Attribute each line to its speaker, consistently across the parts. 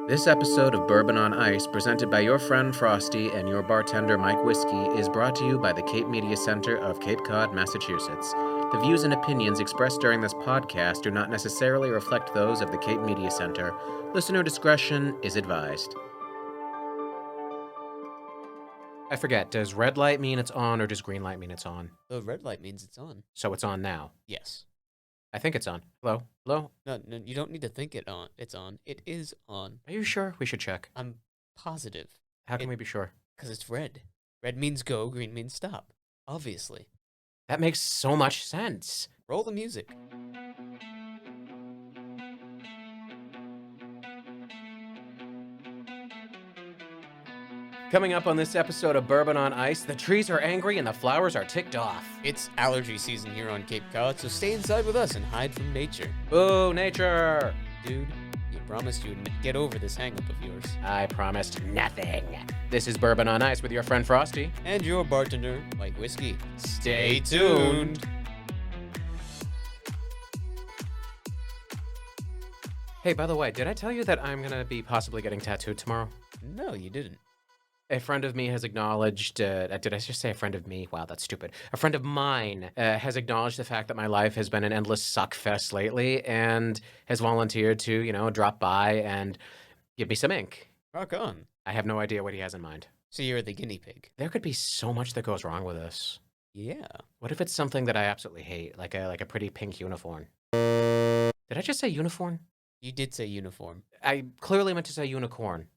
Speaker 1: This episode of Bourbon on Ice, presented by Your Friend Frosty and your bartender Mike Whiskey, is brought to you by the Cape Media Center of Cape Cod, Massachusetts. The views and opinions expressed during this podcast do not necessarily reflect those of the Cape Media Center. Listener discretion is advised. I forget, does red light mean it's on or does green light mean it's on?
Speaker 2: The red light means it's on.
Speaker 1: So it's on now.
Speaker 2: Yes.
Speaker 1: I think it's on. Hello? Hello?
Speaker 2: No, you don't need to think it's on. It is on.
Speaker 1: Are you sure? We should check.
Speaker 2: I'm positive.
Speaker 1: How can we be sure?
Speaker 2: Because it's red. Red means go, green means stop. Obviously.
Speaker 1: That makes so much sense.
Speaker 2: Roll the music.
Speaker 1: Coming up on this episode of Bourbon on Ice, the trees are angry and the flowers are ticked off.
Speaker 2: It's allergy season here on Cape Cod, so stay inside with us and hide from nature.
Speaker 1: Boo, nature!
Speaker 2: Dude, you promised you'd get over this hang-up of yours.
Speaker 1: I promised nothing. This is Bourbon on Ice with your friend Frosty.
Speaker 2: And your bartender, Mike Whiskey.
Speaker 1: Stay tuned. Hey, by the way, did I tell you that I'm gonna be possibly getting tattooed tomorrow?
Speaker 2: No, you didn't.
Speaker 1: A friend of me has acknowledged, did I just say a friend of me? Wow, that's stupid. A friend of mine has acknowledged the fact that my life has been an endless suck fest lately and has volunteered to, drop by and give me some ink.
Speaker 2: Rock on.
Speaker 1: I have no idea what he has in mind.
Speaker 2: So you're the guinea pig.
Speaker 1: There could be so much that goes wrong with this.
Speaker 2: Yeah.
Speaker 1: What if it's something that I absolutely hate, like a pretty pink unicorn? Did I just say unicorn?
Speaker 2: You did say uniform.
Speaker 1: I clearly meant to say unicorn.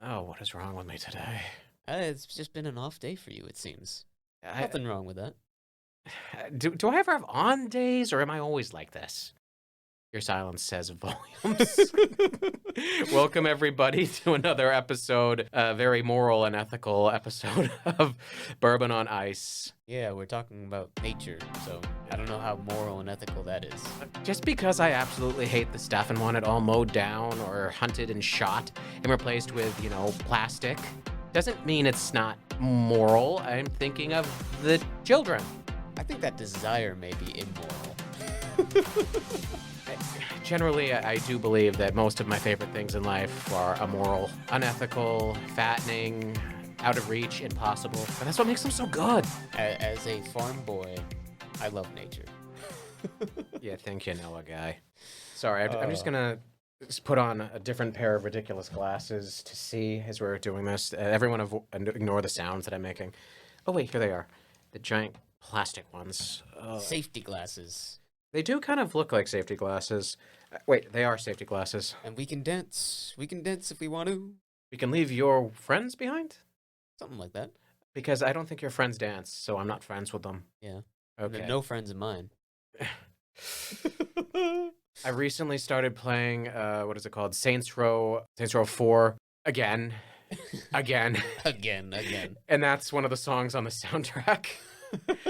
Speaker 1: Oh, what is wrong with me today?
Speaker 2: It's just been an off day for you, it seems. Nothing wrong with that.
Speaker 1: Do I ever have on days, or am I always like this? Your silence says volumes. Welcome, everybody, to another episode, a very moral and ethical episode of Bourbon on Ice.
Speaker 2: Yeah, we're talking about nature, so I don't know how moral and ethical that is.
Speaker 1: Just because I absolutely hate the stuff and want it all mowed down or hunted and shot and replaced with, plastic, doesn't mean it's not moral. I'm thinking of the children.
Speaker 2: I think that desire may be immoral.
Speaker 1: Generally, I do believe that most of my favorite things in life are immoral, unethical, fattening, out of reach, impossible. But that's what makes them so good.
Speaker 2: As a farm boy, I love nature.
Speaker 1: Yeah, think you know a guy. Sorry, I'm just gonna put on a different pair of ridiculous glasses to see as we're doing this. Everyone ignore the sounds that I'm making. Oh wait, here they are. The giant plastic ones.
Speaker 2: Safety glasses.
Speaker 1: They do kind of look like safety glasses. Wait, they are safety glasses.
Speaker 2: And we can dance. We can dance if we want to.
Speaker 1: We can leave your friends behind?
Speaker 2: Something like that.
Speaker 1: Because I don't think your friends dance, so I'm not friends with them.
Speaker 2: Yeah.
Speaker 1: Okay.
Speaker 2: No friends of mine.
Speaker 1: I recently started playing, what is it called? Saints Row 4 again. Again.
Speaker 2: Again.
Speaker 1: And that's one of the songs on the soundtrack.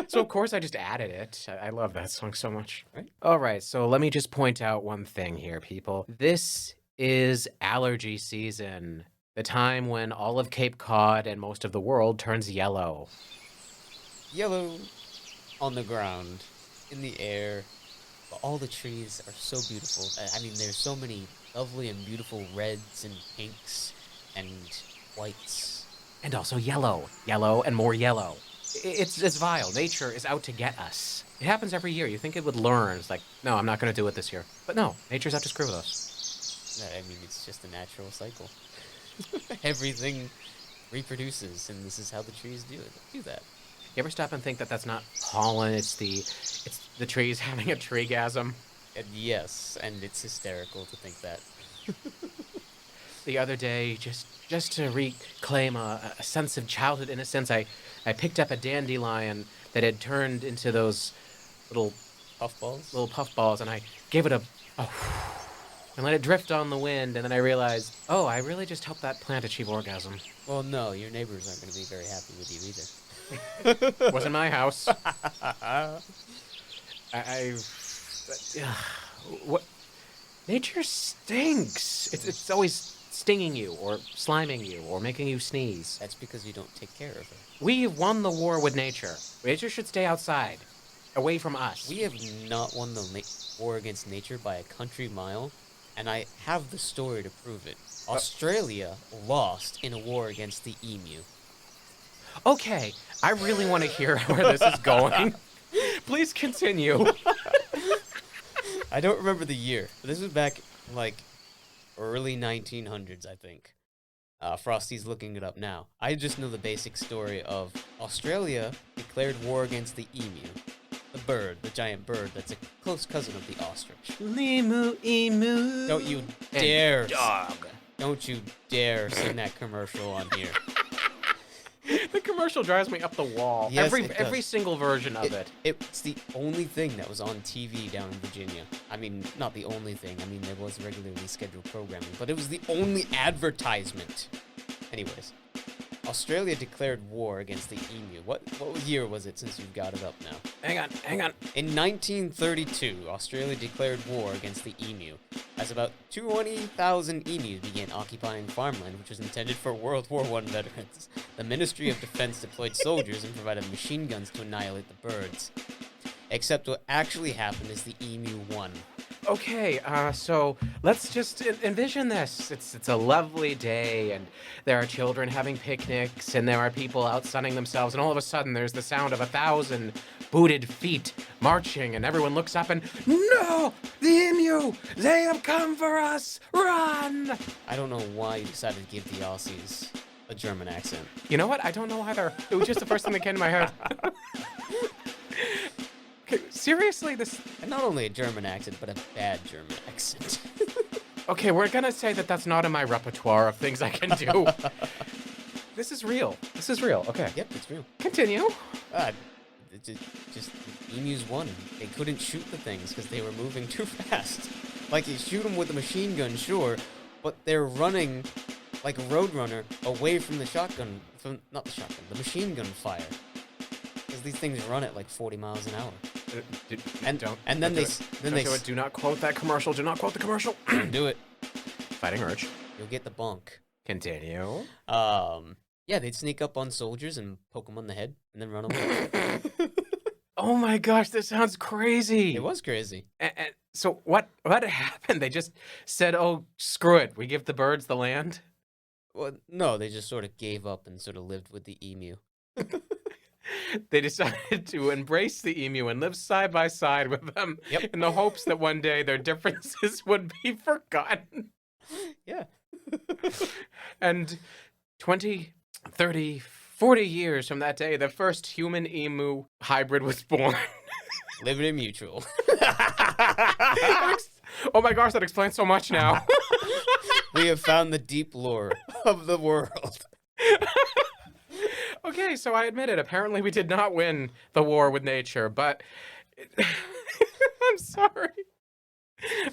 Speaker 1: So, of course, I just added it. I love that song so much.
Speaker 2: Right?
Speaker 1: All right, so let me just point out one thing here, people. This is allergy season, the time when all of Cape Cod and most of the world turns yellow.
Speaker 2: Yellow on the ground, in the air. All the trees are so beautiful. I mean, there's so many lovely and beautiful reds and pinks and whites.
Speaker 1: And also yellow. Yellow and more yellow. It's vile. Nature is out to get us. It happens every year. You think it would learn. It's like, no, I'm not going to do it this year. But no, nature's out to screw with us.
Speaker 2: I mean, it's just a natural cycle. Everything reproduces, and this is how the trees do that.
Speaker 1: You ever stop and think that that's not pollen? It's the trees having a treegasm.
Speaker 2: Yes, and it's hysterical to think that.
Speaker 1: The other day, just to reclaim a sense of childhood innocence, I picked up a dandelion that had turned into those little puffballs, and I gave it and let it drift on the wind, and then I realized, I really just helped that plant achieve orgasm.
Speaker 2: Well, no, your neighbors aren't going to be very happy with you either.
Speaker 1: Wasn't my house. What? Nature stinks. It's always stinging you or sliming you or making you sneeze.
Speaker 2: That's because you don't take care of it.
Speaker 1: We won the war with nature. Nature should stay outside. away from us.
Speaker 2: We have not won the war against nature by a country mile and I have the story to prove it. Australia lost in a war against the emu.
Speaker 1: Okay, I really want to hear where this is going. Please continue.
Speaker 2: I don't remember the year, but this was back like early 1900s, I think. Frosty's looking it up now. I just know the basic story of Australia declared war against the emu, the bird, the giant bird that's a close cousin of the ostrich.
Speaker 1: Limu, emu.
Speaker 2: Don't you dare,
Speaker 1: Dog.
Speaker 2: don't you dare sing that commercial on here.
Speaker 1: The commercial drives me up the wall.
Speaker 2: Yes, it
Speaker 1: every
Speaker 2: does.
Speaker 1: single version of it.
Speaker 2: It's the only thing that was on TV down in Virginia. I mean, not the only thing. I mean, there was regularly scheduled programming, but it was the only advertisement. Anyways, Australia declared war against the emu. What year was it, since you've got it up now?
Speaker 1: Hang on.
Speaker 2: In 1932, Australia declared war against the emu, as about 20,000 emus began occupying farmland, which was intended for World War I veterans. The Ministry of Defense deployed soldiers and provided machine guns to annihilate the birds. Except what actually happened is the emu won.
Speaker 1: Okay, so let's just envision this. It's a lovely day, and there are children having picnics, and there are people out sunning themselves, and all of a sudden there's the sound of 1,000 booted feet marching, and everyone looks up and, no! The emu! They have come for us! Run!
Speaker 2: I don't know why you decided to give the Aussies a German accent.
Speaker 1: You know what? I don't know either. It was just the first thing that came to my head. Okay, seriously, this...
Speaker 2: And not only a German accent, but a bad German accent.
Speaker 1: Okay, we're gonna say that that's not in my repertoire of things I can do. This is real. This is real. Okay.
Speaker 2: Yep, it's real.
Speaker 1: Continue.
Speaker 2: Just emus won. They couldn't shoot the things because they were moving too fast. Like, you shoot them with a machine gun, sure, but they're running like a roadrunner away from the shotgun, not the shotgun, the machine gun fire. Because these things run at like 40 miles an hour.
Speaker 1: Do not quote that commercial. Do not quote the commercial.
Speaker 2: Don't do it.
Speaker 1: Fighting urge.
Speaker 2: You'll get the bonk.
Speaker 1: Continue.
Speaker 2: Yeah, they'd sneak up on soldiers and poke them on the head and then run away.
Speaker 1: Oh my gosh, this sounds crazy.
Speaker 2: It was crazy.
Speaker 1: And so what happened? They just said, "Oh, screw it. We give the birds the land."
Speaker 2: Well, no, they just sort of gave up and sort of lived with the emu.
Speaker 1: They decided to embrace the emu and live side by side with them,
Speaker 2: Yep.
Speaker 1: in the hopes that one day their differences would be forgotten.
Speaker 2: Yeah.
Speaker 1: And 20, 30, 40 years from that day, the first human-emu hybrid was born.
Speaker 2: Liberty Mutual.
Speaker 1: Oh my gosh, that explains so much now.
Speaker 2: We have found the deep lore of the world.
Speaker 1: Okay, so I admit it. Apparently we did not win the war with nature, but... I'm sorry.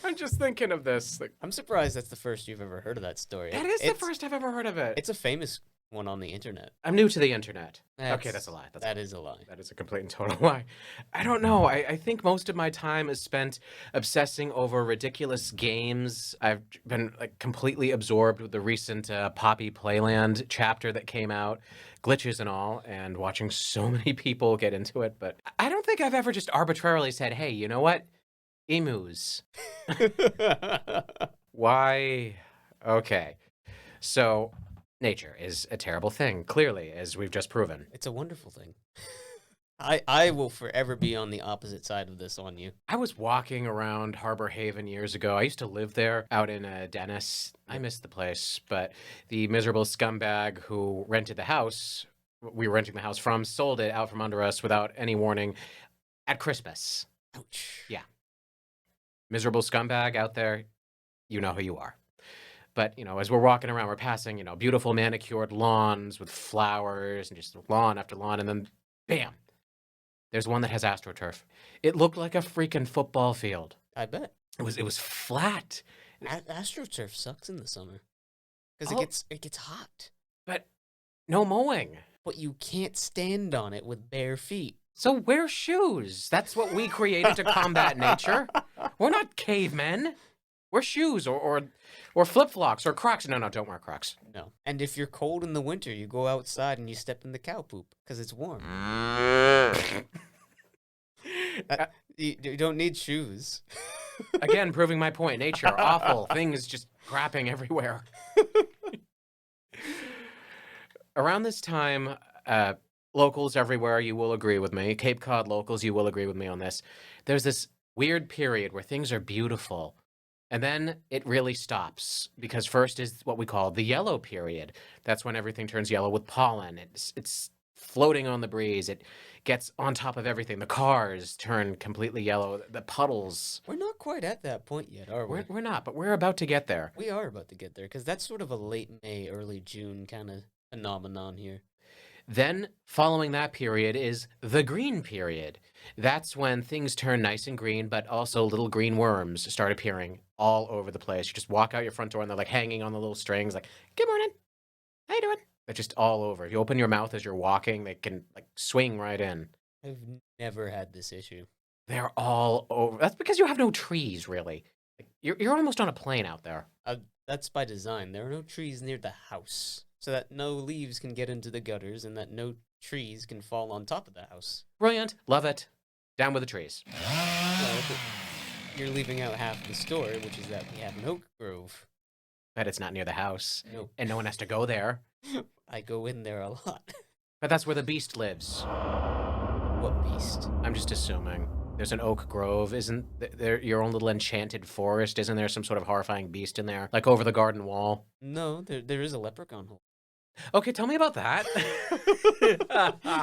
Speaker 1: I'm just thinking of this. Like,
Speaker 2: I'm surprised that's the first you've ever heard of that story.
Speaker 1: that is the first I've ever heard of it.
Speaker 2: It's a famous one on the internet.
Speaker 1: I'm new to the internet. Okay, that's a lie.
Speaker 2: That is a lie.
Speaker 1: That is a complete and total lie. I don't know. I think most of my time is spent obsessing over ridiculous games. I've been like completely absorbed with the recent Poppy Playland chapter that came out, glitches and all, and watching so many people get into it. But I don't think I've ever just arbitrarily said, hey, you know what? Emus. Why? Okay. So... nature is a terrible thing, clearly, as we've just proven.
Speaker 2: It's a wonderful thing. I will forever be on the opposite side of this on you.
Speaker 1: I was walking around Harbor Haven years ago. I used to live there out in Dennis. I missed the place, but the miserable scumbag who rented the house, we were renting the house from, sold it out from under us without any warning at Christmas.
Speaker 2: Ouch.
Speaker 1: Yeah. Miserable scumbag out there, you know who you are. But, you know, as we're walking around, we're passing, you know, beautiful manicured lawns with flowers and just lawn after lawn. And then, bam, there's one that has AstroTurf. It looked like a freaking football field.
Speaker 2: I bet.
Speaker 1: It was flat.
Speaker 2: AstroTurf sucks in the summer. Because it gets hot.
Speaker 1: But no mowing.
Speaker 2: But you can't stand on it with bare feet.
Speaker 1: So wear shoes. That's what we created to combat nature. We're not cavemen. Wear shoes or flip-flops or Crocs. No, don't wear Crocs.
Speaker 2: No. And if you're cold in the winter, you go outside and you step in the cow poop because it's warm. You don't need shoes.
Speaker 1: Again, proving my point. Nature, awful. Things just crapping everywhere. Around this time, locals everywhere, you will agree with me. Cape Cod locals, you will agree with me on this. There's this weird period where things are beautiful. And then it really stops because first is what we call the yellow period. That's when everything turns yellow with pollen. It's floating on the breeze. It gets on top of everything. The cars turn completely yellow. The puddles.
Speaker 2: We're not quite at that point yet, are we?
Speaker 1: We're not, but we're about to get there.
Speaker 2: We are about to get there because that's sort of a late May, early June kind of phenomenon here.
Speaker 1: Then, following that period is the green period. That's when things turn nice and green, but also little green worms start appearing all over the place. You just walk out your front door and they're like hanging on the little strings, like, "Good morning. How you doing?" They're just all over. If you open your mouth as you're walking, they can like swing right in.
Speaker 2: I've never had this issue.
Speaker 1: They're all over. That's because you have no trees, really. Like, you're almost on a plane out there.
Speaker 2: That's by design. There are no trees near the house, so that no leaves can get into the gutters and that no trees can fall on top of the house.
Speaker 1: Brilliant. Love it. Down with the trees.
Speaker 2: Well, but you're leaving out half the story, which is that we have an oak grove.
Speaker 1: But it's not near the house.
Speaker 2: Nope.
Speaker 1: And no one has to go there.
Speaker 2: I go in there a lot.
Speaker 1: But that's where the beast lives.
Speaker 2: What beast?
Speaker 1: I'm just assuming. There's an oak grove. Isn't there your own little enchanted forest? Isn't there some sort of horrifying beast in there? Like over the garden wall?
Speaker 2: No, there is a leprechaun hole.
Speaker 1: Okay, tell me about that.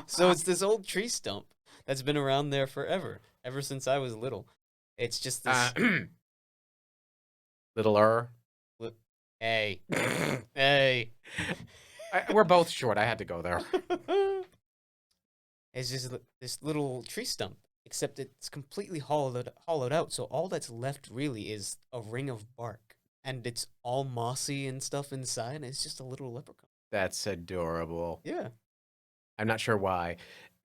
Speaker 2: So it's this old tree stump that's been around there forever, ever since I was little. It's just this.
Speaker 1: Littler.
Speaker 2: Hey, hey.
Speaker 1: We're both short. I had to go there.
Speaker 2: It's just this little tree stump, except it's completely hollowed out. So all that's left really is a ring of bark, and it's all mossy and stuff inside. And it's just a little leprechaun.
Speaker 1: That's adorable.
Speaker 2: Yeah.
Speaker 1: I'm not sure why.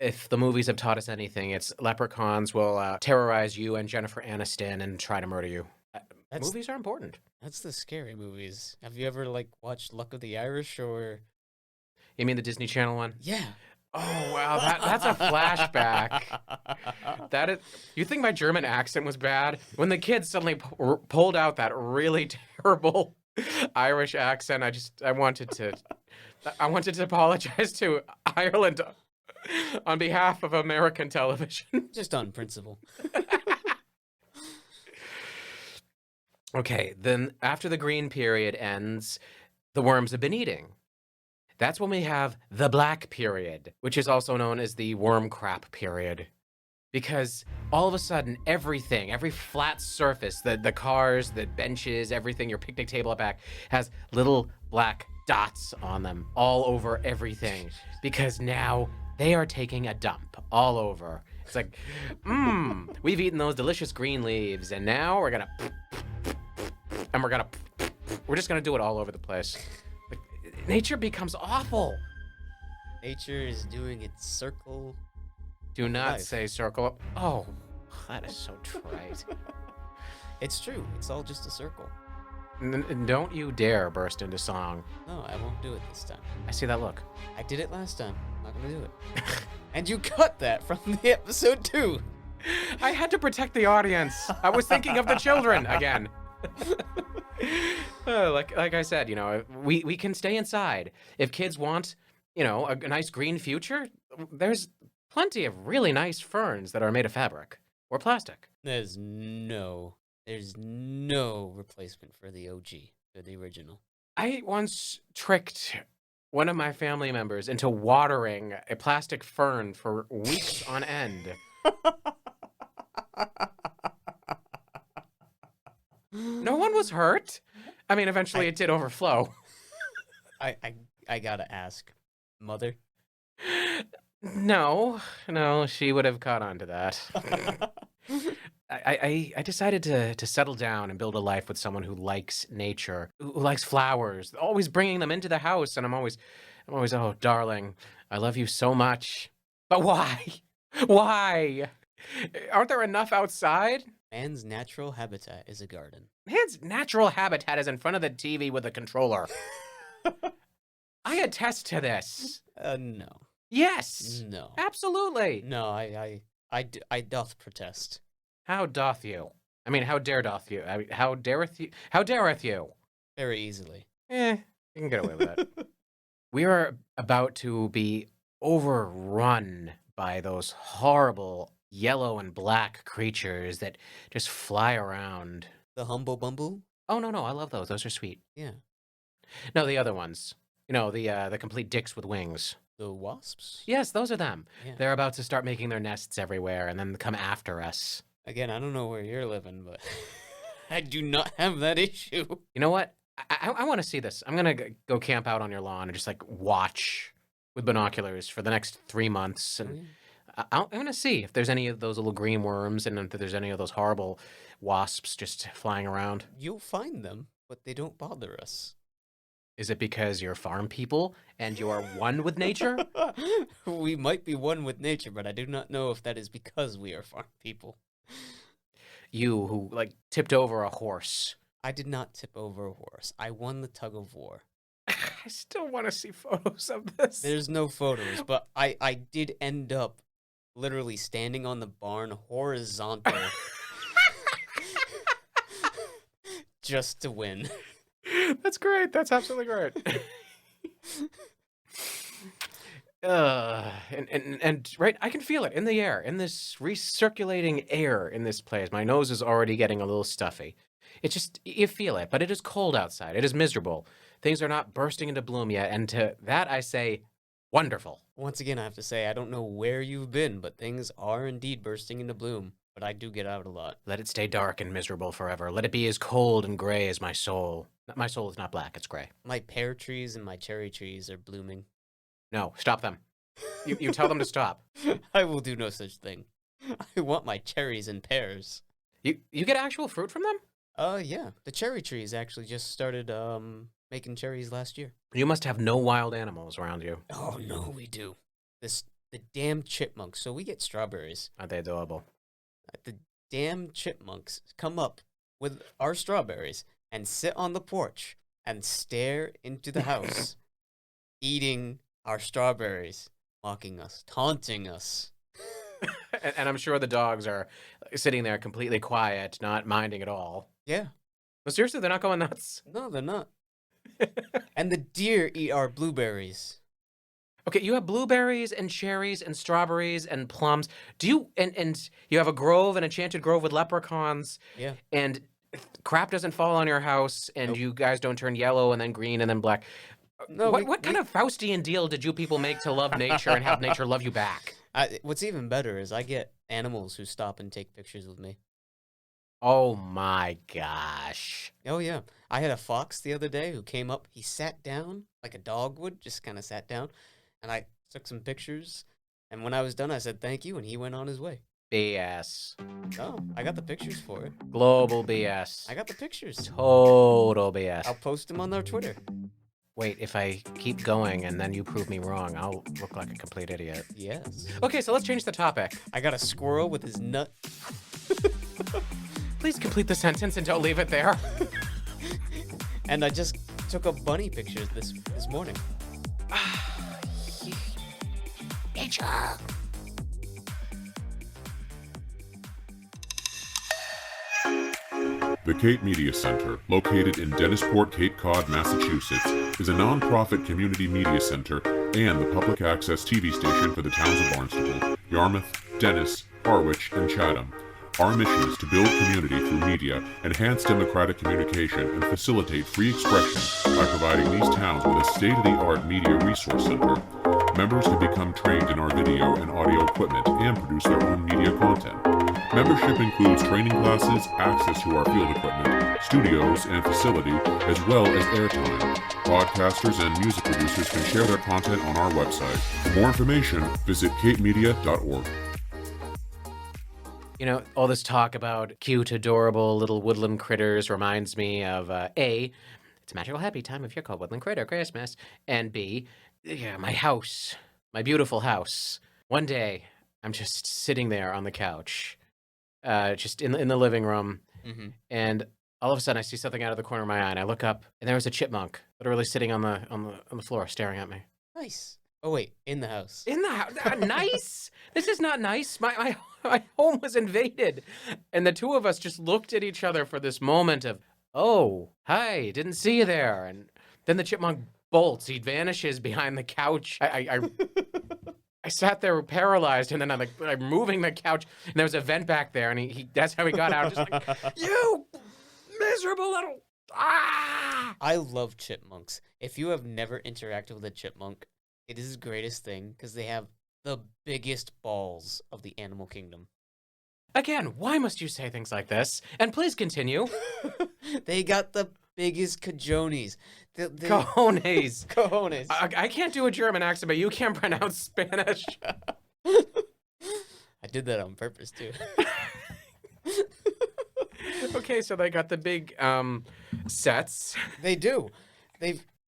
Speaker 1: If the movies have taught us anything, it's leprechauns will terrorize you and Jennifer Aniston and try to murder you. Movies are important.
Speaker 2: That's the scary movies. Have you ever watched Luck of the Irish or?
Speaker 1: You mean the Disney Channel one?
Speaker 2: Yeah.
Speaker 1: Oh wow, that's a flashback. That is. You think my German accent was bad when the kids suddenly pulled out that really terrible Irish accent? I wanted to apologize to Ireland on behalf of American television.
Speaker 2: Just on principle.
Speaker 1: Okay, then after the green period ends, the worms have been eating. That's when we have the black period, which is also known as the worm crap period. Because all of a sudden, everything, every flat surface, the cars, the benches, everything, your picnic table at back, has little black dots on them all over everything. Because now they are taking a dump all over. It's like, we've eaten those delicious green leaves, and now we're just gonna do it all over the place. Like, nature becomes awful.
Speaker 2: Nature is doing its circle.
Speaker 1: Do not say circle. Oh, that is so trite.
Speaker 2: It's true. It's all just a circle.
Speaker 1: Don't you dare burst into song.
Speaker 2: No, I won't do it this time.
Speaker 1: I see that look.
Speaker 2: I did it last time. I'm not gonna do it. And you cut that from the episode too.
Speaker 1: I had to protect the audience. I was thinking of the children again. Like I said, we can stay inside. If kids want, a nice green future, there's plenty of really nice ferns that are made of fabric or plastic.
Speaker 2: There's no replacement for the OG, or the original.
Speaker 1: I once tricked one of my family members into watering a plastic fern for weeks on end. No one was hurt. I mean, eventually it did overflow.
Speaker 2: I gotta ask, mother?
Speaker 1: No, she would have caught on to that. I decided to settle down and build a life with someone who likes nature, who likes flowers, always bringing them into the house. And I'm always, oh, darling, I love you so much. But why? Why? Aren't there enough outside?
Speaker 2: Man's natural habitat is a garden.
Speaker 1: Man's natural habitat is in front of the TV with a controller. I attest to this.
Speaker 2: No.
Speaker 1: Yes.
Speaker 2: No.
Speaker 1: Absolutely.
Speaker 2: No, I doth protest.
Speaker 1: How doth you? I mean, how dare doth you? I mean, how dareth you? How dareth you?
Speaker 2: Very easily.
Speaker 1: You can get away with it. We are about to be overrun by those horrible yellow and black creatures that just fly around.
Speaker 2: The Humble Bumble?
Speaker 1: Oh, no, no, I love those. Those are sweet.
Speaker 2: Yeah.
Speaker 1: No, the other ones. The complete dicks with wings.
Speaker 2: The wasps?
Speaker 1: Yes, those are them.
Speaker 2: Yeah.
Speaker 1: They're about to start making their nests everywhere and then come after us.
Speaker 2: Again, I don't know where you're living, but I do not have that issue.
Speaker 1: You know what? I want to see this. I'm going to go camp out on your lawn and just like watch with binoculars for the next 3 months.
Speaker 2: Oh,
Speaker 1: And
Speaker 2: yeah.
Speaker 1: I'm going to see if there's any of those little green worms and if there's any of those horrible wasps just flying around.
Speaker 2: You'll find them, but they don't bother us.
Speaker 1: Is it because you're farm people and you are one with nature?
Speaker 2: We might be one with nature, but I do not know if that is because we are farm people.
Speaker 1: You who like tipped over a horse.
Speaker 2: I did not tip over a horse. I won the tug of war.
Speaker 1: I still want to see photos of this.
Speaker 2: There's no photos, but I did end up literally standing on the barn horizontal just to win.
Speaker 1: That's great. That's absolutely great. And right, I can feel it in the air, in this recirculating air in this place. My nose is already getting a little stuffy. It's just, you feel it, but it is cold outside. It is miserable. Things are not bursting into bloom yet. And to that, I say, wonderful.
Speaker 2: Once again, I have to say, I don't know where you've been, but things are indeed bursting into bloom. But I do get out a lot.
Speaker 1: Let it stay dark and miserable forever. Let it be as cold and gray as my soul. My soul is not black, it's gray.
Speaker 2: My pear trees and my cherry trees are blooming.
Speaker 1: No, stop them. You tell them to stop.
Speaker 2: I will do no such thing. I want my cherries and pears.
Speaker 1: You get actual fruit from them?
Speaker 2: Yeah. The cherry trees actually just started making cherries last year.
Speaker 1: You must have no wild animals around you.
Speaker 2: Oh no, we do. The damn chipmunks. So we get strawberries.
Speaker 1: Aren't they adorable?
Speaker 2: The damn chipmunks come up with our strawberries and sit on the porch and stare into the house, eating our strawberries, mocking us, taunting us.
Speaker 1: And I'm sure the dogs are sitting there completely quiet, not minding at all.
Speaker 2: Yeah.
Speaker 1: But seriously, they're not going nuts?
Speaker 2: No, they're not. And the deer eat our blueberries.
Speaker 1: Okay, you have blueberries and cherries and strawberries and plums. Do you and you have a grove, an enchanted grove with leprechauns,
Speaker 2: Yeah.
Speaker 1: and crap doesn't fall on your house, and
Speaker 2: Nope.
Speaker 1: you guys don't turn yellow and then green and then black.
Speaker 2: No,
Speaker 1: What kind of Faustian deal did you people make to love nature and have nature love you back?
Speaker 2: What's even better is I get animals who stop and take pictures with me.
Speaker 1: Oh my gosh.
Speaker 2: Oh, yeah. I had a fox the other day who came up. He sat down like a dog would, just kind of sat down. And I took some pictures. And when I was done, I said thank you. And he went on his way.
Speaker 1: BS.
Speaker 2: Oh, I got the pictures for it.
Speaker 1: Global BS.
Speaker 2: I got the pictures.
Speaker 1: Total BS.
Speaker 2: I'll post them on our Twitter.
Speaker 1: Wait, if I keep going and then you prove me wrong, I'll look like a complete idiot.
Speaker 2: Yes.
Speaker 1: Okay, so let's change the topic.
Speaker 2: I got a squirrel with his nut.
Speaker 1: Please complete the sentence and don't leave it there.
Speaker 2: And I just took a bunny picture this morning.
Speaker 1: Nature.
Speaker 3: The Cape Media Center, located in Dennisport, Cape Cod, Massachusetts, is a non-profit community media center and the public access TV station for the towns of Barnstable, Yarmouth, Dennis, Harwich, and Chatham. Our mission is to build community through media, enhance democratic communication, and facilitate free expression by providing these towns with a state-of-the-art media resource center. Members can become trained in our video and audio equipment and produce their own media content. Membership includes training classes, access to our field equipment, studios and facility, as well as airtime. Podcasters and music producers can share their content on our website. For more information, visit capemedia.org.
Speaker 1: You know, all this talk about cute, adorable little woodland critters reminds me of A, it's a magical happy time of year called Woodland Critter Christmas, and B, yeah, my house, my beautiful house. One day, I'm just sitting there on the couch, just in the living room,
Speaker 2: Mm-hmm.
Speaker 1: and all of a sudden I see something out of the corner of my eye, and I look up, and there was a chipmunk literally sitting on the floor staring at me.
Speaker 2: Nice. Oh wait, in the house.
Speaker 1: In the house. Nice. This is not nice. My home was invaded, and the two of us just looked at each other for this moment of, oh, hi, didn't see you there. And then the chipmunk bolts. He vanishes behind the couch. I sat there paralyzed, and then I'm moving the couch, and there was a vent back there, and he that's how he got out. Just like, you miserable little ah.
Speaker 2: I love chipmunks. If you have never interacted with a chipmunk, it is the greatest thing because they have the biggest balls of the animal kingdom.
Speaker 1: Again, why must you say things like this? And please continue.
Speaker 2: They got the biggest cajones.
Speaker 1: Cojones.
Speaker 2: Cojones.
Speaker 1: I can't do a German accent, but you can't pronounce Spanish.
Speaker 2: I did that on purpose too.
Speaker 1: Okay, so they got the big sets.
Speaker 2: They do.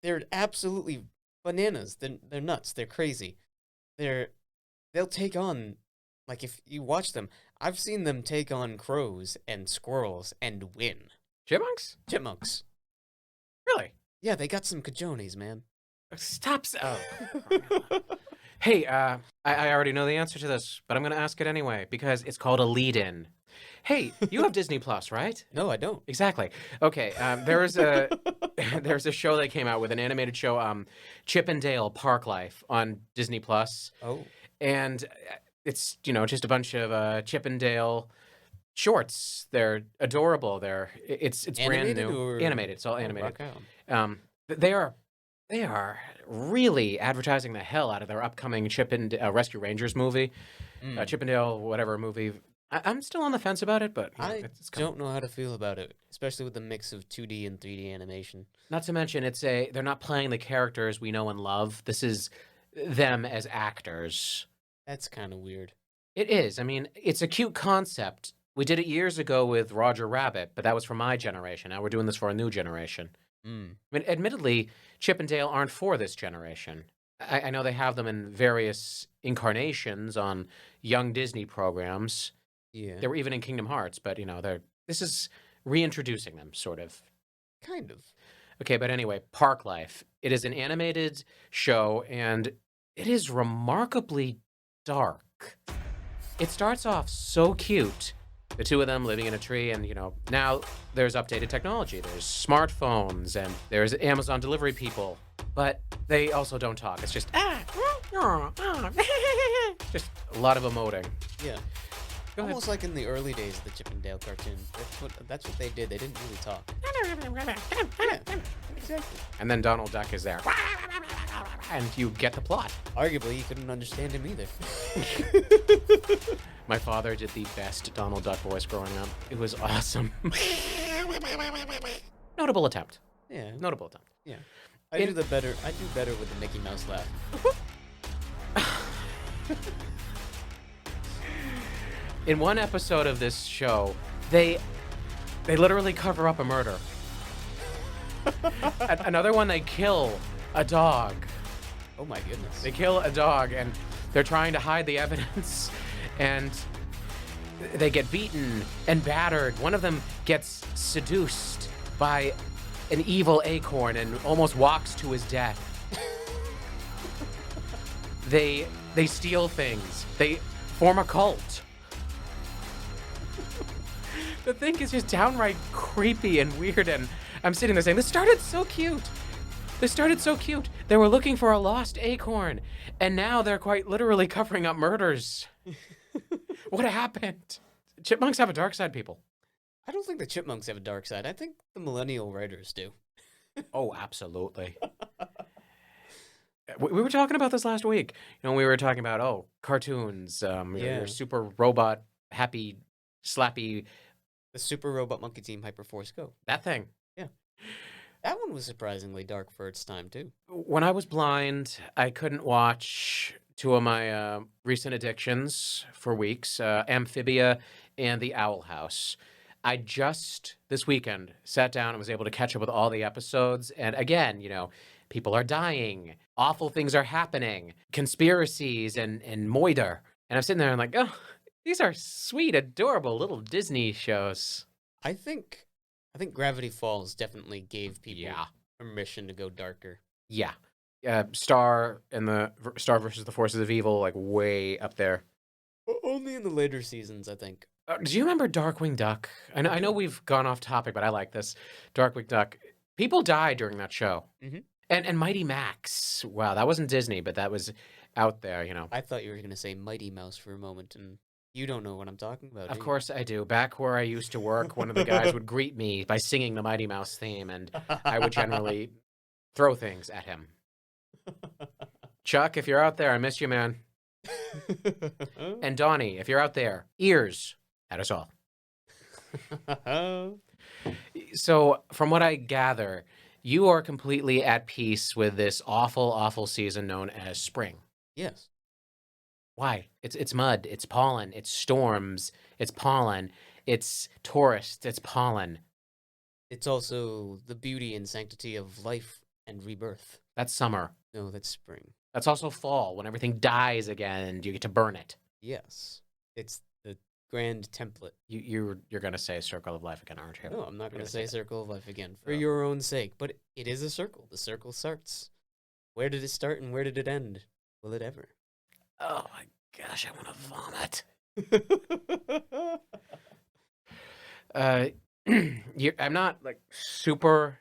Speaker 2: They're absolutely bananas. They're nuts. They're crazy. They'll take on, like, if you watch them, I've seen them take on crows and squirrels and win.
Speaker 1: Chipmunks?
Speaker 2: Chipmunks.
Speaker 1: Really?
Speaker 2: Yeah, they got some cajones, man.
Speaker 1: Stop. Oh. Hey, I already know the answer to this, but I'm going to ask it anyway because it's called a lead-in. Hey, you have Disney Plus, right?
Speaker 2: No, I don't.
Speaker 1: Exactly. Okay, there's a show that came out with an animated show, Chip and Dale Park Life on Disney Plus,
Speaker 2: Oh.
Speaker 1: and it's just a bunch of Chip and Dale shorts. They're adorable. It's brand
Speaker 2: Animated
Speaker 1: new.
Speaker 2: or-
Speaker 1: Animated. It's all
Speaker 2: Oh,
Speaker 1: animated.
Speaker 2: rock on.
Speaker 1: They are really advertising the hell out of their upcoming Chip and Rescue Rangers movie,
Speaker 2: Mm.
Speaker 1: Chip and Dale whatever movie. I'm still on the fence about it, but
Speaker 2: I
Speaker 1: it's coming.
Speaker 2: don't know how to feel about it, especially with the mix of 2D and 3D animation.
Speaker 1: Not to mention, they're not playing the characters we know and love. This is them as actors.
Speaker 2: That's kind of weird.
Speaker 1: It is. I mean, it's a cute concept. We did it years ago with Roger Rabbit, but that was for my generation. Now we're doing this for a new generation.
Speaker 2: Mm.
Speaker 1: I mean, admittedly, Chip and Dale aren't for this generation. I know they have them in various incarnations on young Disney programs.
Speaker 2: Yeah.
Speaker 1: They were even in Kingdom Hearts, but this is reintroducing them, sort of.
Speaker 2: Kind of.
Speaker 1: Okay, but anyway, Park Life. It is an animated show, and it is remarkably dark. It starts off so cute. The two of them living in a tree, and now there's updated technology. There's smartphones, and there's Amazon delivery people, but they also don't talk. It's just just a lot of emoting.
Speaker 2: Yeah.
Speaker 1: Go ahead.
Speaker 2: Almost like in the early days of the Chip and Dale cartoon. That's what they did. They didn't really talk. Yeah, exactly.
Speaker 1: And then Donald Duck is there, and you get the plot.
Speaker 2: Arguably, you couldn't understand him either.
Speaker 1: My father did the best Donald Duck voice growing up. It was awesome. Notable attempt.
Speaker 2: Yeah.
Speaker 1: Notable attempt.
Speaker 2: Yeah. I do better with the Mickey Mouse laugh.
Speaker 1: In one episode of this show, they literally cover up a murder. Another one, they kill a dog.
Speaker 2: Oh my goodness.
Speaker 1: They kill a dog, and they're trying to hide the evidence, and they get beaten and battered. One of them gets seduced by an evil acorn and almost walks to his death. They steal things. They form a cult. The thing is just downright creepy and weird, and I'm sitting there saying, this started so cute. This started so cute. They were looking for a lost acorn, and now they're quite literally covering up murders. What happened? Chipmunks have a dark side, people.
Speaker 2: I don't think the chipmunks have a dark side. I think the millennial writers do.
Speaker 1: Oh, absolutely. We were talking about this last week. We were talking about, cartoons, your super robot, happy, slappy,
Speaker 2: The Super Robot Monkey Team Hyperforce Go.
Speaker 1: that thing.
Speaker 2: Yeah. That one was surprisingly dark for its time, too.
Speaker 1: When I was blind, I couldn't watch two of my recent addictions for weeks, Amphibia and The Owl House. I just, this weekend, sat down and was able to catch up with all the episodes. And again, people are dying. Awful things are happening. Conspiracies and moider. And I'm sitting there and I'm like, oh, these are sweet, adorable little Disney shows.
Speaker 2: I think Gravity Falls definitely gave people
Speaker 1: Yeah.
Speaker 2: permission to go darker.
Speaker 1: Yeah. Star and the Star versus the Forces of Evil, like way up there.
Speaker 2: Only in the later seasons, I think.
Speaker 1: Do you remember Darkwing Duck? I know we've gone off topic, but I like this. Darkwing Duck. People died during that show.
Speaker 2: Mm-hmm.
Speaker 1: And Mighty Max. Wow, that wasn't Disney, but that was out there, you know.
Speaker 2: I thought you were going to say Mighty Mouse for a moment, and you don't know what I'm talking about.
Speaker 1: Of course I do. Back where I used to work, one of the guys would greet me by singing the Mighty Mouse theme, and I would generally throw things at him. Chuck, if you're out there, I miss you, man. And Donnie, if you're out there, ears at us all. So, from what I gather, you are completely at peace with this awful, awful season known as spring.
Speaker 2: Yes.
Speaker 1: Why? It's mud, it's pollen, it's storms, it's pollen, it's tourists, it's pollen.
Speaker 2: It's also the beauty and sanctity of life and rebirth.
Speaker 1: That's summer.
Speaker 2: No, that's spring.
Speaker 1: That's also fall, when everything dies again and you get to burn it.
Speaker 2: Yes. It's the grand template.
Speaker 1: You're gonna say circle of life again, aren't you?
Speaker 2: No, I'm not going
Speaker 1: gonna
Speaker 2: to say
Speaker 1: say
Speaker 2: circle of life again for
Speaker 1: Oh.
Speaker 2: your own sake, but it is a circle. The circle starts. Where did it start and where did it end? Will it ever?
Speaker 1: Oh my gosh, I want to vomit. I'm not like super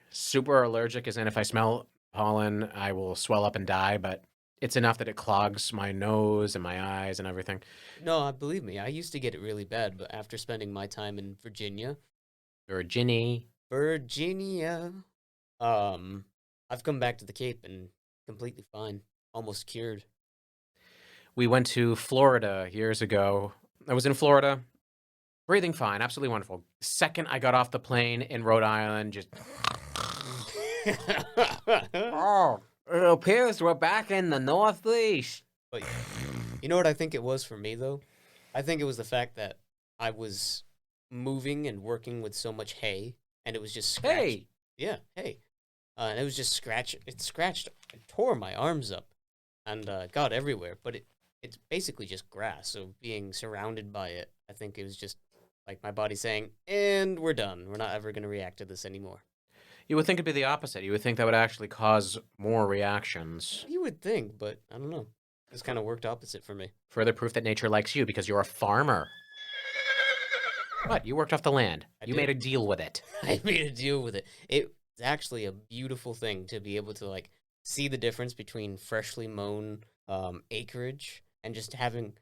Speaker 1: allergic, as in if I smell pollen, I will swell up and die, but it's enough that it clogs my nose and my eyes and everything.
Speaker 2: No, believe me, I used to get it really bad, but after spending my time in Virginia, I've come back to the Cape and completely fine, almost cured.
Speaker 1: We went to Florida years ago. I was in Florida, breathing fine, absolutely wonderful. Second I got off the plane in Rhode Island, just oh, it appears we're back in the Northeast.
Speaker 2: But you know what I think it was for me, though? I think it was the fact that I was moving and working with so much hay, and it was just scratched.
Speaker 1: Hey,
Speaker 2: Yeah, hay. And it was just it scratched, it tore my arms up, and got everywhere. But it's basically just grass, so being surrounded by it, I think it was just like my body saying, and we're done. We're not ever going to react to this anymore.
Speaker 1: you would think it'd be the opposite. You would think that would actually cause more reactions.
Speaker 2: You would think, but I don't know. It's kind of worked opposite for me.
Speaker 1: Further proof that nature likes you because you're a farmer. What? You worked off the land. You
Speaker 2: did.
Speaker 1: made a deal with it.
Speaker 2: I made a deal with it. It's actually a beautiful thing to be able to like see the difference between freshly mown acreage and just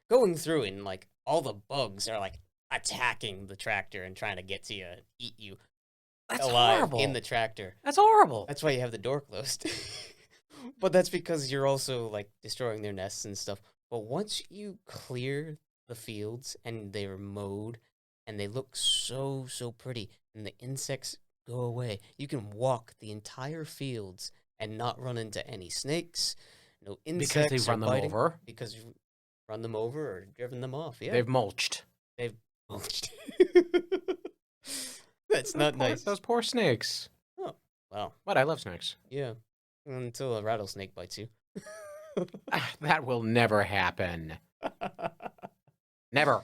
Speaker 2: going through and like all the bugs are like attacking the tractor and trying to get to you, eat you
Speaker 1: That's
Speaker 2: alive
Speaker 1: horrible.
Speaker 2: in the tractor.
Speaker 1: That's horrible.
Speaker 2: That's why you have the door closed. But that's because you're also like destroying their nests and stuff. But once you clear the fields and they're mowed and they look so pretty and the insects go away, you can walk the entire fields and not run into any snakes, no insects.
Speaker 1: Because they run them
Speaker 2: biting,
Speaker 1: over.
Speaker 2: because you run them over or driven them off. Yeah,
Speaker 1: They've mulched.
Speaker 2: they've mulched. That's not nice.
Speaker 1: Those poor snakes.
Speaker 2: Oh, wow.
Speaker 1: What? I love snakes.
Speaker 2: Yeah, until a rattlesnake bites you.
Speaker 1: That will never happen. Never.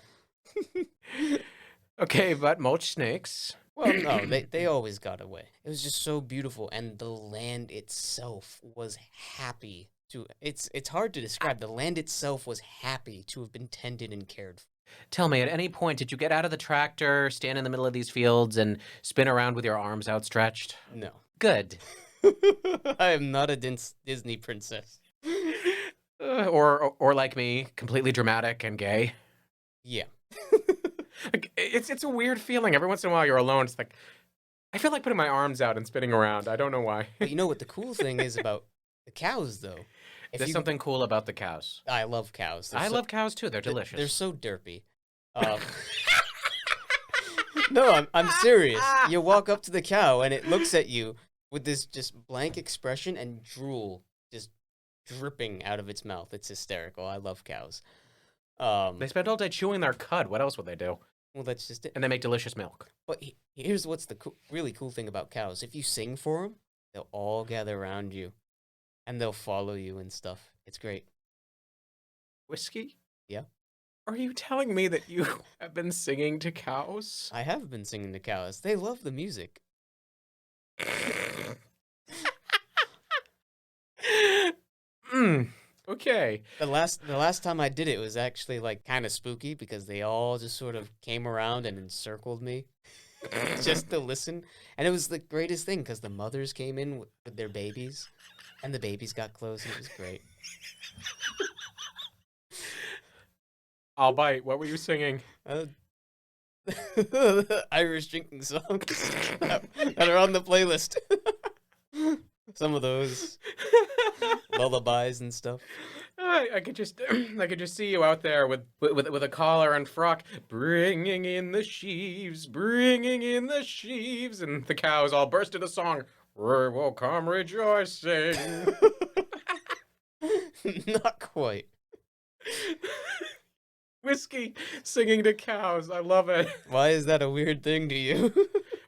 Speaker 1: Okay, but mulch snakes.
Speaker 2: Well, no, they always got away. It was just so beautiful, and the land itself was happy to. It's hard to describe. The land itself was happy to have been tended and cared for.
Speaker 1: Tell me, at any point, did you get out of the tractor, stand in the middle of these fields, and spin around with your arms outstretched?
Speaker 2: No,
Speaker 1: Good.
Speaker 2: I am not a Disney princess.
Speaker 1: Or like me, completely dramatic and gay.
Speaker 2: Yeah,
Speaker 1: Like, it's a weird feeling. Every once in a while, you're alone. It's like I feel like putting my arms out and spinning around. I don't know why.
Speaker 2: but you know what the cool thing is about the cows, though.
Speaker 1: There's something cool about the cows.
Speaker 2: I love cows.
Speaker 1: I love cows too. They're
Speaker 2: They're
Speaker 1: delicious.
Speaker 2: so derpy. No, I'm serious. You walk up to the cow and it looks at you with this just blank expression and drool just dripping out of its mouth. It's hysterical. I love cows.
Speaker 1: They spend all day chewing their cud. What else would they do?
Speaker 2: Well, that's just it.
Speaker 1: And they make delicious milk.
Speaker 2: But here's what's the really cool thing about cows. If you sing for them, they'll all gather around you and they'll follow you and stuff. It's great.
Speaker 1: Whiskey?
Speaker 2: Yeah.
Speaker 1: Are you telling me that you have been singing to cows?
Speaker 2: I have been singing to cows. They love the music.
Speaker 1: Okay.
Speaker 2: The last time I did it was actually like kind of spooky because they all just sort of came around and encircled me just to listen. And it was the greatest thing because the mothers came in with their babies and the babies got close and it was great.
Speaker 1: I'll bite. What were you singing?
Speaker 2: Irish drinking songs that are on the playlist. Some of those lullabies and stuff.
Speaker 1: I could just, I could just see you out there with a collar and frock, bringing in the sheaves, and the cows all burst into song. We will come rejoicing.
Speaker 2: Not quite.
Speaker 1: Whiskey singing to cows. I love it.
Speaker 2: Why is that a weird thing to you?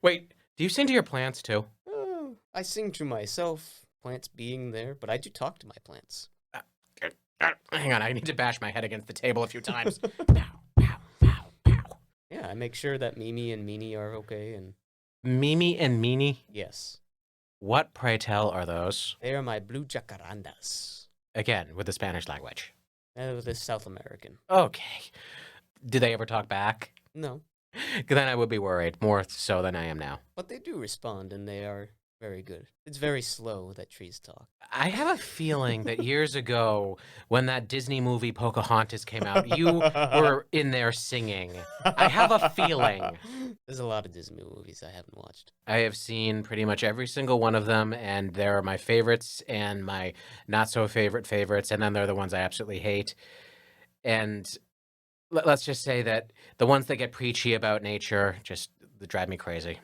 Speaker 1: Wait, do you sing to your plants too?
Speaker 2: Oh, I sing to myself, plants being there, but I do talk to my plants.
Speaker 1: Hang on, I need to bash my head against the table a few times. Pow, pow, pow, pow.
Speaker 2: Yeah, I make sure that Mimi and Meanie are okay, and
Speaker 1: Mimi and Meanie?
Speaker 2: yes,
Speaker 1: What, pray tell, are those?
Speaker 2: they are my blue jacarandas.
Speaker 1: Again, with the Spanish language.
Speaker 2: The South American.
Speaker 1: Okay. Do they ever talk back?
Speaker 2: No,
Speaker 1: 'Cause then I would be worried, more so than I am now.
Speaker 2: but they do respond, and they are very good. It's very slow that trees talk.
Speaker 1: I have a feeling that years ago, when that Disney movie Pocahontas came out, you were in there singing. I have a feeling.
Speaker 2: There's a lot of Disney movies I haven't watched.
Speaker 1: I have seen pretty much every single one of them, and there are my favorites and my not so favorite favorites, and then there are the ones I absolutely hate. And let's just say that the ones that get preachy about nature just drive me crazy.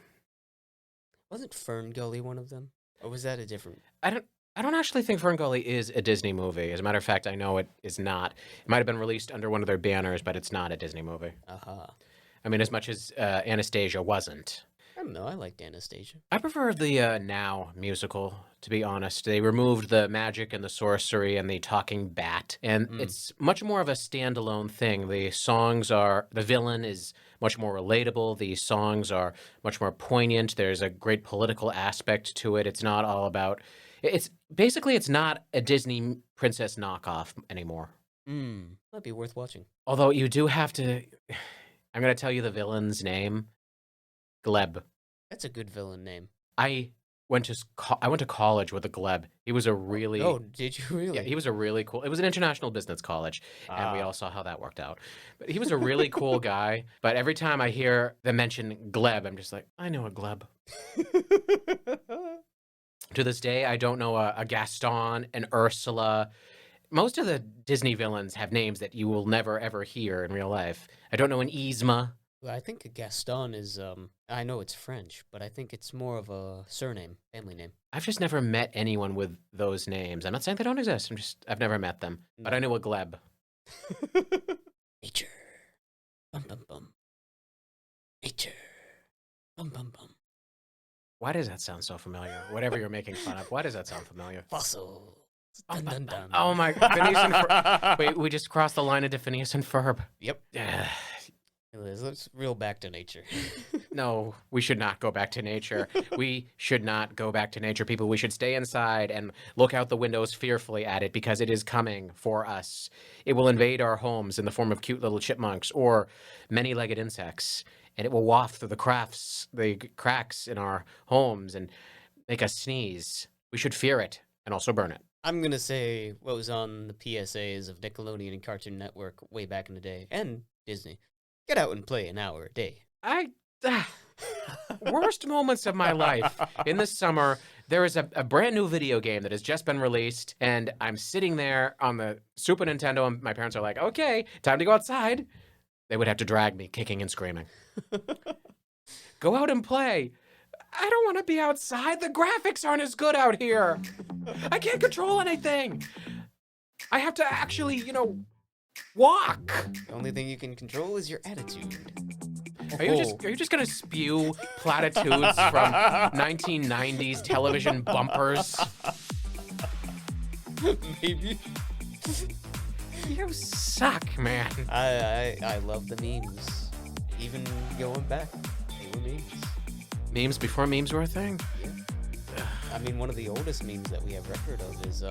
Speaker 2: Wasn't Fern Gully one of them? Or was that a different?
Speaker 1: I don't actually think Ferngully is a Disney movie. As a matter of fact, I know it is not. It might have been released under one of their banners, but it's not a Disney movie.
Speaker 2: Aha.
Speaker 1: I mean, as much as Anastasia wasn't.
Speaker 2: I don't know. I liked Anastasia.
Speaker 1: I prefer the Now musical, to be honest. They removed the magic and the sorcery and the talking bat, and it's much more of a standalone thing. The villain is much more relatable. The songs are much more poignant. There's a great political aspect to it. It's not all about... It's not a Disney princess knockoff anymore.
Speaker 2: Might be worth watching.
Speaker 1: Although you do have to... I'm going to tell you the villain's name. Gleb.
Speaker 2: That's a good villain name.
Speaker 1: I went to college with a Gleb. He was a really...
Speaker 2: Oh, did you really?
Speaker 1: Yeah, he was a really cool... It was an international business college, and we all saw how that worked out. But he was a really cool guy, but every time I hear them mention Gleb, I'm just like, I know a Gleb. To this day, I don't know a Gaston, an Ursula. Most of the Disney villains have names that you will never, ever hear in real life. I don't know an Yzma.
Speaker 2: Well, I think Gaston is, I know it's French, but I think it's more of a surname, family name.
Speaker 1: I've just never met anyone with those names. I'm not saying they don't exist. I've never met them. But I know a Gleb.
Speaker 2: Nature. Bum, bum, bum. Nature. Bum, bum, bum.
Speaker 1: Why does that sound so familiar? Whatever you're making fun of, why does that sound familiar?
Speaker 2: Fossil. Dun, dun, dun.
Speaker 1: Oh my... Phineas and Ferb. Wait, we just crossed the line into Phineas and Ferb.
Speaker 2: Yep. Let's reel back to nature.
Speaker 1: No, we should not go back to nature. We should not go back to nature, people. We should stay inside and look out the windows fearfully at it because it is coming for us. It will invade our homes in the form of cute little chipmunks or many-legged insects, and it will waft through the cracks in our homes and make us sneeze. We should fear it and also burn it.
Speaker 2: I'm going to say what was on the PSAs of Nickelodeon and Cartoon Network way back in the day, and Disney. Get out and play an hour a day.
Speaker 1: Worst moments of my life. In the summer, there is a brand new video game that has just been released, and I'm sitting there on the Super Nintendo, and my parents are like, okay, time to go outside. They would have to drag me, kicking and screaming. Go out and play. I don't want to be outside. The graphics aren't as good out here. I can't control anything. I have to actually, walk.
Speaker 2: The only thing you can control is your attitude.
Speaker 1: Are you just gonna spew platitudes from 1990s television bumpers?
Speaker 2: Maybe.
Speaker 1: You suck, man.
Speaker 2: I love the memes. Even going back, they were memes.
Speaker 1: Memes before memes were a thing?
Speaker 2: Yeah. I mean, one of the oldest memes that we have record of is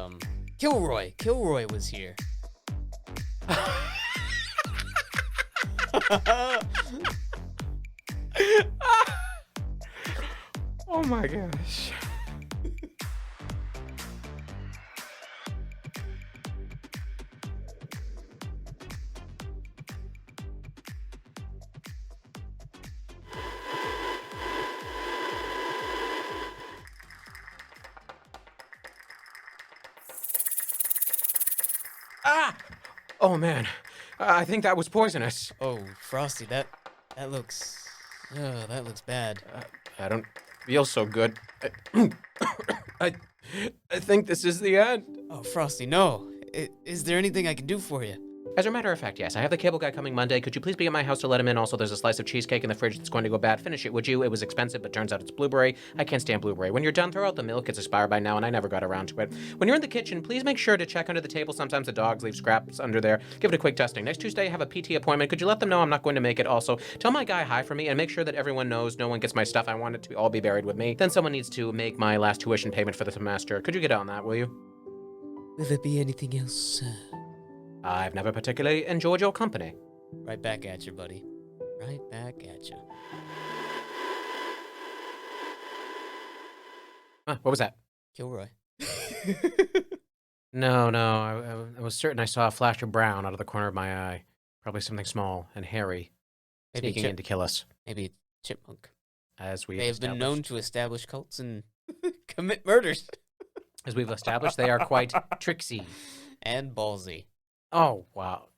Speaker 2: Kilroy was here.
Speaker 1: Oh my gosh. Ah! Oh man, I think that was poisonous.
Speaker 2: Oh, Frosty, that looks, that looks bad.
Speaker 1: I don't feel so good. I, I think this is the end.
Speaker 2: Oh, Frosty, no. Is there anything I can do for you?
Speaker 1: As a matter of fact, yes. I have the cable guy coming Monday. Could you please be at my house to let him in? Also, there's a slice of cheesecake in the fridge that's going to go bad. Finish it, would you? It was expensive, but turns out it's blueberry. I can't stand blueberry. When you're done, throw out the milk. It's expired by now, and I never got around to it. When you're in the kitchen, please make sure to check under the table. Sometimes the dogs leave scraps under there. Give it a quick dusting. Next Tuesday, I have a PT appointment. Could you let them know I'm not going to make it? Also, tell my guy hi for me, and make sure that everyone knows no one gets my stuff. I want it to all be buried with me. Then someone needs to make my last tuition payment for the semester. Could you get on that, will you?
Speaker 2: Will there be anything else?
Speaker 1: I've never particularly enjoyed your company.
Speaker 2: Right back at you, buddy. Right back at you.
Speaker 1: What was that?
Speaker 2: Kilroy.
Speaker 1: No, I was certain I saw a flash of brown out of the corner of my eye. Probably something small and hairy,
Speaker 2: Maybe
Speaker 1: sneaking in to kill us,
Speaker 2: Maybe a chipmunk.
Speaker 1: as we
Speaker 2: They have been known to establish cults and commit murders.
Speaker 1: As we've established, they are quite tricksy.
Speaker 2: And ballsy.
Speaker 1: Oh, wow.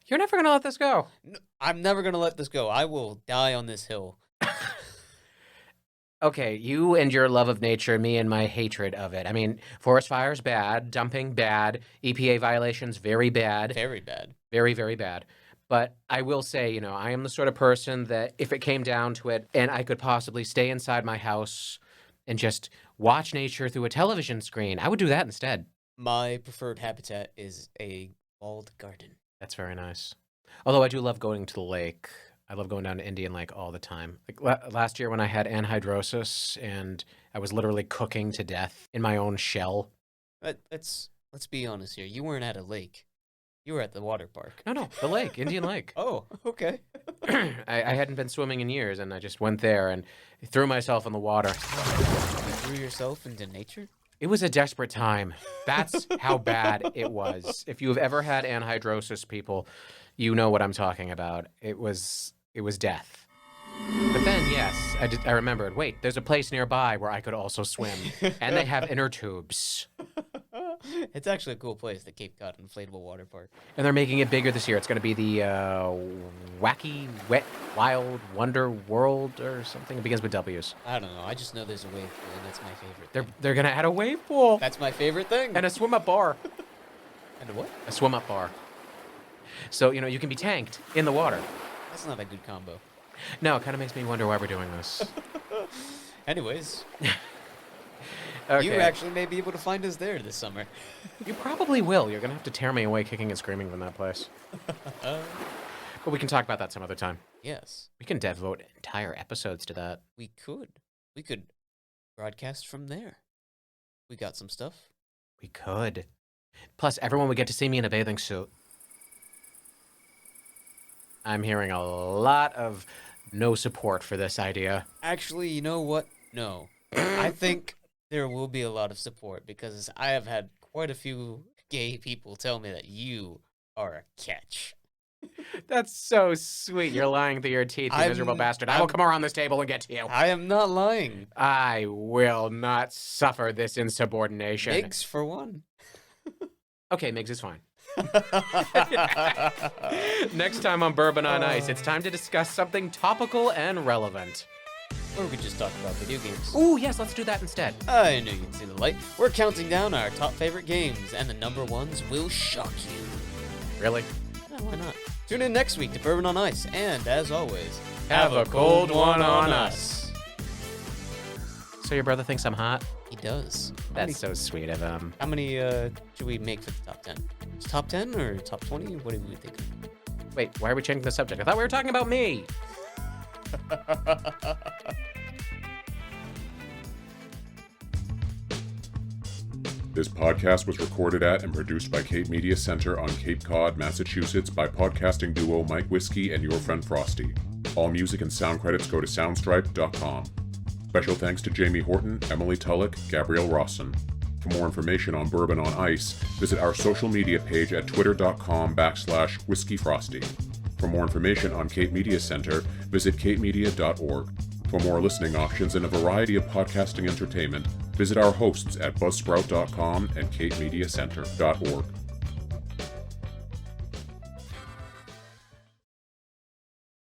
Speaker 1: You're never going to let this go.
Speaker 2: No, I'm never going to let this go. I will die on this hill.
Speaker 1: Okay, you and your love of nature, me and my hatred of it. I mean, forest fires, bad. Dumping, bad. EPA violations, very bad.
Speaker 2: Very bad.
Speaker 1: Very, very bad. But I will say, I am the sort of person that if it came down to it and I could possibly stay inside my house and just watch nature through a television screen, I would do that instead.
Speaker 2: My preferred habitat is a walled garden.
Speaker 1: That's very nice. Although I do love going to the lake. I love going down to Indian Lake all the time. Like last year when I had anhydrosis and I was literally cooking to death in my own shell.
Speaker 2: Let's be honest here. You weren't at a lake. You were at the water park.
Speaker 1: No, the lake, Indian Lake.
Speaker 2: Oh, okay.
Speaker 1: I hadn't been swimming in years and I just went there and threw myself in the water.
Speaker 2: You threw yourself into nature?
Speaker 1: It was a desperate time. That's how bad it was. If you have ever had anhydrosis, people, you know what I'm talking about. It was death. But then, yes, I remembered, wait, there's a place nearby where I could also swim. And they have inner tubes.
Speaker 2: It's actually a cool place, the Cape Cod Inflatable Water Park.
Speaker 1: And they're making it bigger this year. It's going to be the Wacky, Wet, Wild, Wonder World or something. It begins with W's.
Speaker 2: I don't know. I just know there's a wave pool, and that's my favorite thing.
Speaker 1: They're going to add a wave pool.
Speaker 2: That's my favorite thing.
Speaker 1: And a swim-up bar.
Speaker 2: And a what?
Speaker 1: A swim-up bar. So, you can be tanked in the water.
Speaker 2: That's not a good combo.
Speaker 1: No, it kind of makes me wonder why we're doing this.
Speaker 2: Anyways,
Speaker 1: Okay.
Speaker 2: you actually may be able to find us there this summer.
Speaker 1: You probably will. You're going to have to tear me away kicking and screaming from that place. But we can talk about that some other time.
Speaker 2: Yes,
Speaker 1: We can devote entire episodes to that.
Speaker 2: we could. We could broadcast from there. We got some stuff.
Speaker 1: We could. Plus, everyone would get to see me in a bathing suit. I'm hearing a lot of no support for this idea.
Speaker 2: Actually, you know what? No. I think there will be a lot of support because I have had quite a few gay people tell me that you are a catch.
Speaker 1: That's so sweet. You're lying through your teeth, you miserable bastard. I will come around this table and get to you.
Speaker 2: I am not lying.
Speaker 1: I will not suffer this insubordination.
Speaker 2: Miggs for one.
Speaker 1: Okay, Miggs is fine. Next time on Bourbon on Ice, it's time to discuss something topical and relevant.
Speaker 2: Or we could just talk about video games.
Speaker 1: Ooh, yes, let's do that instead.
Speaker 2: I knew you'd see the light. We're counting down our top favorite games, and the number ones will shock you.
Speaker 1: Really?
Speaker 2: Yeah, why not? Tune in next week to Bourbon on Ice, and as always,
Speaker 1: Have a cold one on us. So your brother thinks I'm hot?
Speaker 2: He does.
Speaker 1: That's so sweet of him.
Speaker 2: How many should we make for the top 10? It's top 10 or top 20? What do we think?
Speaker 1: Wait, why are we changing the subject? I thought we were talking about me.
Speaker 3: This podcast was recorded at and produced by Cape Media Center on Cape Cod, Massachusetts by podcasting duo Mike Whiskey and Your Friend Frosty. All music and sound credits go to soundstripe.com. Special thanks to Jamie Horton, Emily Tulloch, Gabrielle Rawson. For more information on Bourbon on Ice, visit our social media page at twitter.com/whiskeyfrosty. For more information on Cape Media Center, visit capemedia.org. For more listening options and a variety of podcasting entertainment, visit our hosts at buzzsprout.com and capemediacenter.org.